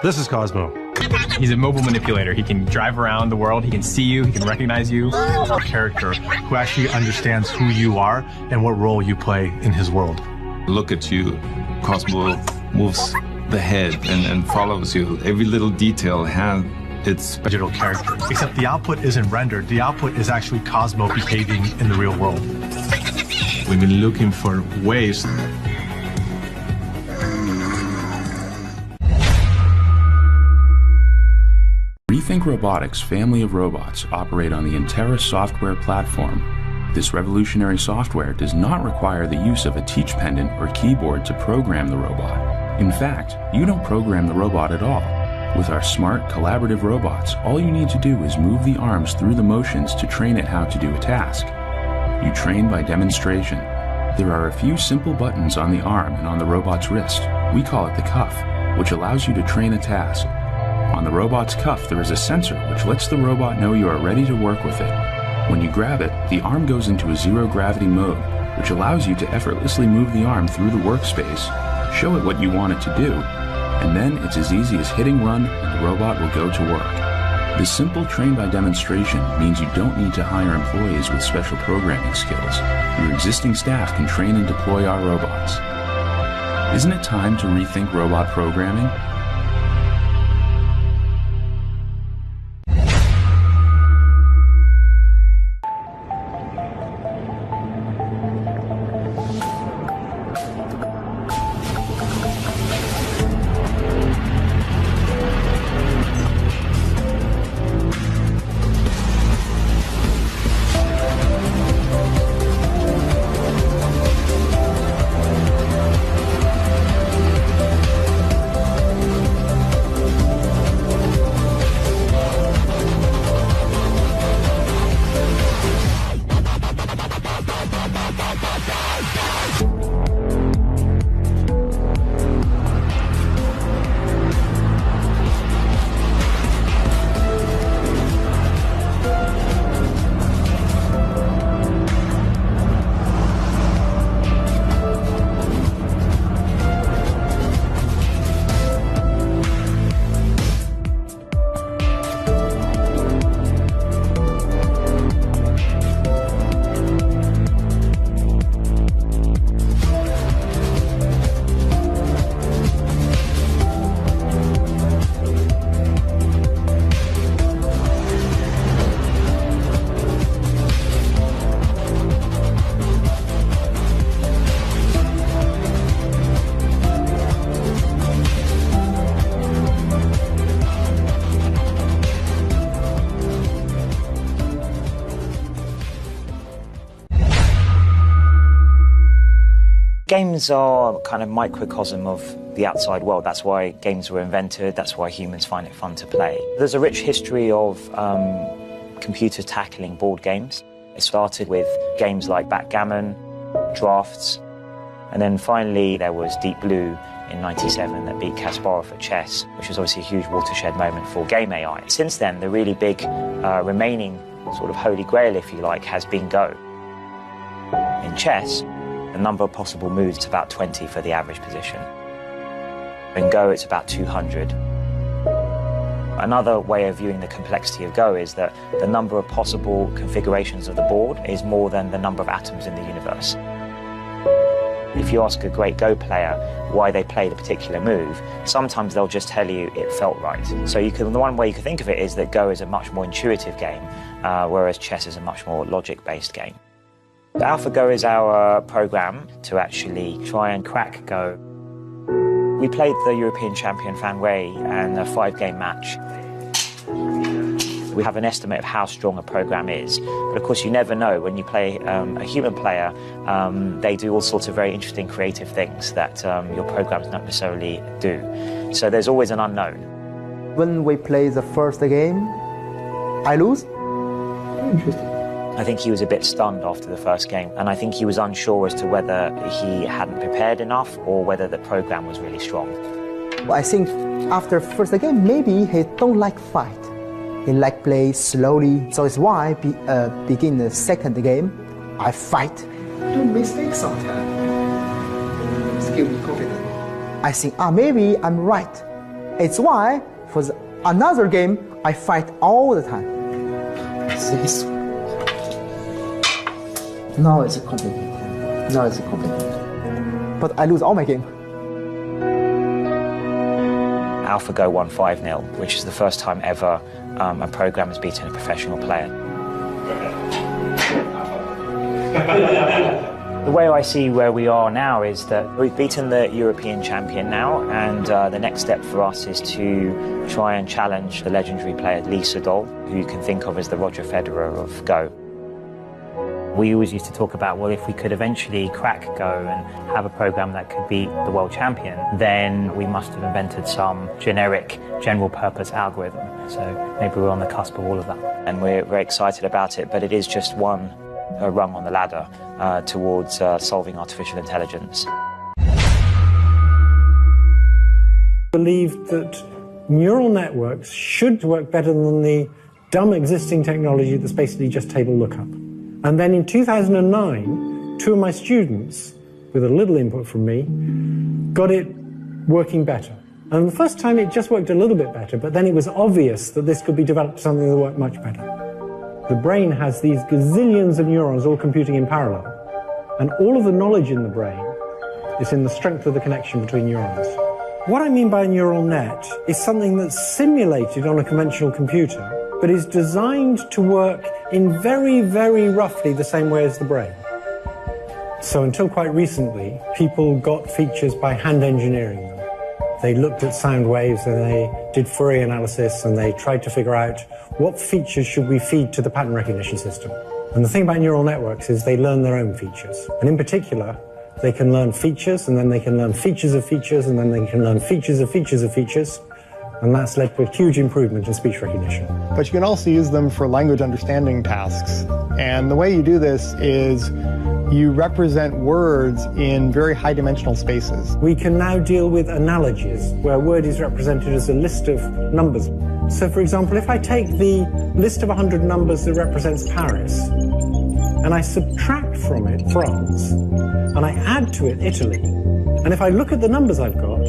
This is Cosmo. He's a mobile manipulator. He can drive around the world. He can see you. He can recognize you. A character who actually understands who you are and what role you play in his world. Look at you. Cosmo moves the head and follows you. Every little detail has its Digital character. Except the output isn't rendered. The output is actually Cosmo behaving in the real world. We've been looking for ways. Rethink Robotics' family of robots operate on the Intera software platform. This revolutionary software does not require the use of a teach pendant or keyboard to program the robot. In fact, you don't program the robot at all. With our smart, collaborative robots, all you need to do is move the arms through the motions to train it how to do a task. You train by demonstration. There are a few simple buttons on the arm and on the robot's wrist. We call it the cuff, which allows you to train a task. On the robot's cuff, there is a sensor which lets the robot know you are ready to work with it. When you grab it, the arm goes into a zero-gravity mode, which allows you to effortlessly move the arm through the workspace, show it what you want it to do, and then it's as easy as hitting run and the robot will go to work. This simple train by demonstration means you don't need to hire employees with special programming skills. Your existing staff can train and deploy our robots. Isn't it time to rethink robot programming? Games are kind of microcosm of the outside world. That's why games were invented. That's why humans find it fun to play. There's a rich history of computers tackling board games. It started with games like backgammon, drafts, and then finally there was Deep Blue in '97 that beat Kasparov at chess, which was obviously a huge watershed moment for game AI. Since then, the really big remaining sort of holy grail, if you like, has been Go. In chess, the number of possible moves is about 20 for the average position. In Go, it's about 200. Another way of viewing the complexity of Go is that the number of possible configurations of the board is more than the number of atoms in the universe. If you ask a great Go player why they played a particular move, sometimes they'll just tell you it felt right. So the one way you can think of it is that Go is a much more intuitive game, whereas chess is a much more logic-based game. AlphaGo is our program to actually try and crack Go. We played the European champion Fan Wei in a 5-game match. We have an estimate of how strong a program is, but of course you never know. When you play a human player, they do all sorts of very interesting creative things that your programs don't necessarily do. So there's always an unknown. When we play the first game, I lose. Interesting. I think he was a bit stunned after the first game, and I think he was unsure as to whether he hadn't prepared enough or whether the program was really strong. I think after first game, maybe he don't like fight. He like play slowly, so it's why begin the second game, I fight. Do mistakes sometimes. Give me confidence. I think maybe I'm right. It's why for another game I fight all the time. Now it's complicated. But I lose all my game. AlphaGo won 5-0, which is the first time ever a program has beaten a professional player. The way I see where we are now is that we've beaten the European champion now, and the next step for us is to try and challenge the legendary player Lee Sedol, who you can think of as the Roger Federer of Go. We always used to talk about, well, if we could eventually crack Go and have a program that could beat the world champion, then we must have invented some generic, general-purpose algorithm. So maybe we're on the cusp of all of that. And we're very excited about it, but it is just one rung on the ladder towards solving artificial intelligence. I believe that neural networks should work better than the dumb existing technology that's basically just table lookup. And then in 2009, 2 of my students, with a little input from me, got it working better. And the first time it just worked a little bit better, but then it was obvious that this could be developed to something that worked much better. The brain has these gazillions of neurons all computing in parallel, and all of the knowledge in the brain It's in the strength of the connection between neurons. What I mean by a neural net is something that's simulated on a conventional computer, but is designed to work in very, very roughly the same way as the brain. So until quite recently, people got features by hand engineering them. They looked at sound waves and they did Fourier analysis and they tried to figure out what features should we feed to the pattern recognition system. And the thing about neural networks is they learn their own features. And in particular, they can learn features and then they can learn features of features and then they can learn features of features of features. And that's led to a huge improvement in speech recognition. But you can also use them for language understanding tasks. And the way you do this is you represent words in very high-dimensional spaces. We can now deal with analogies, where a word is represented as a list of numbers. So, for example, if I take the list of 100 numbers that represents Paris, and I subtract from it France, and I add to it Italy, and if I look at the numbers I've got,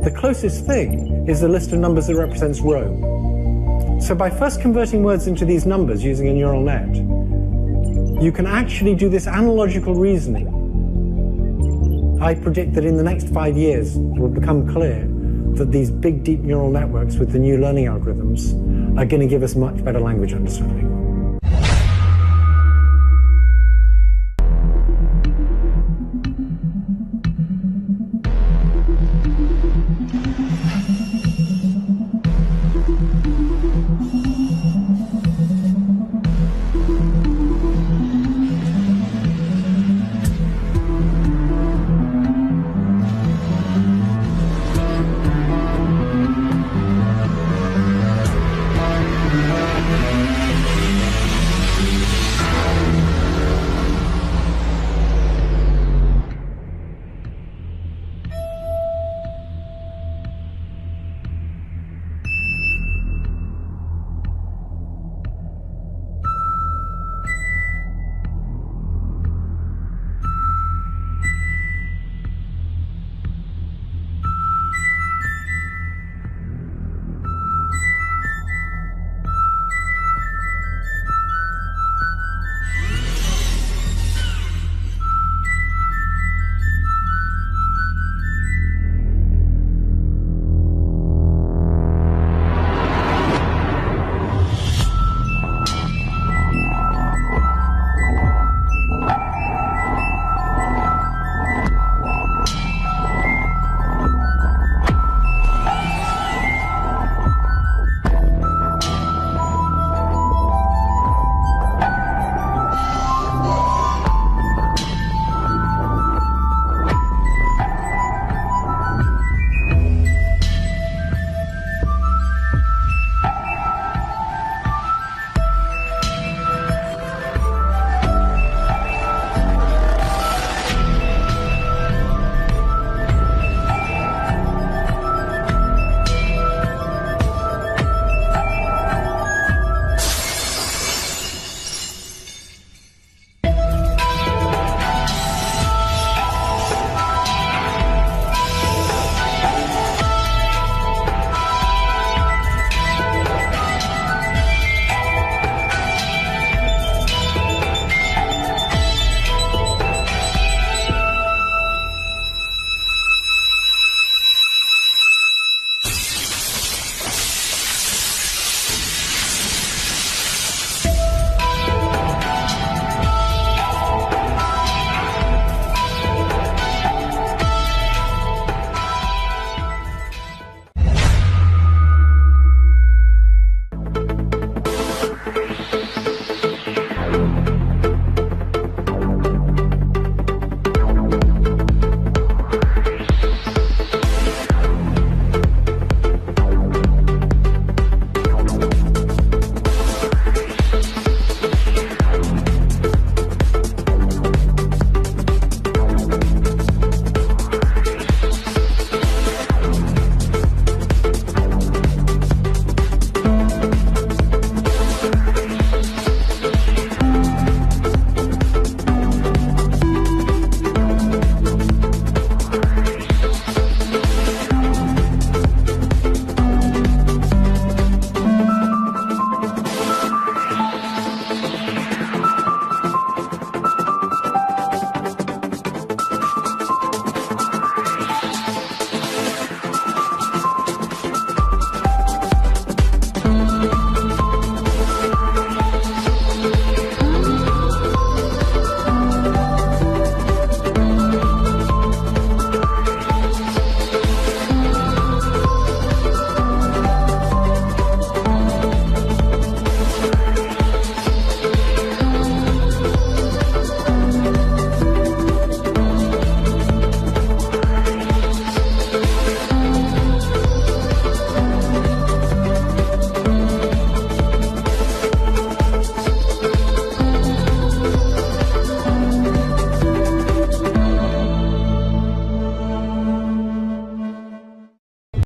the closest thing is the list of numbers that represents Rome. So by first converting words into these numbers using a neural net, you can actually do this analogical reasoning. I predict that in the next 5 years, it will become clear that these big, deep neural networks with the new learning algorithms are going to give us much better language understanding.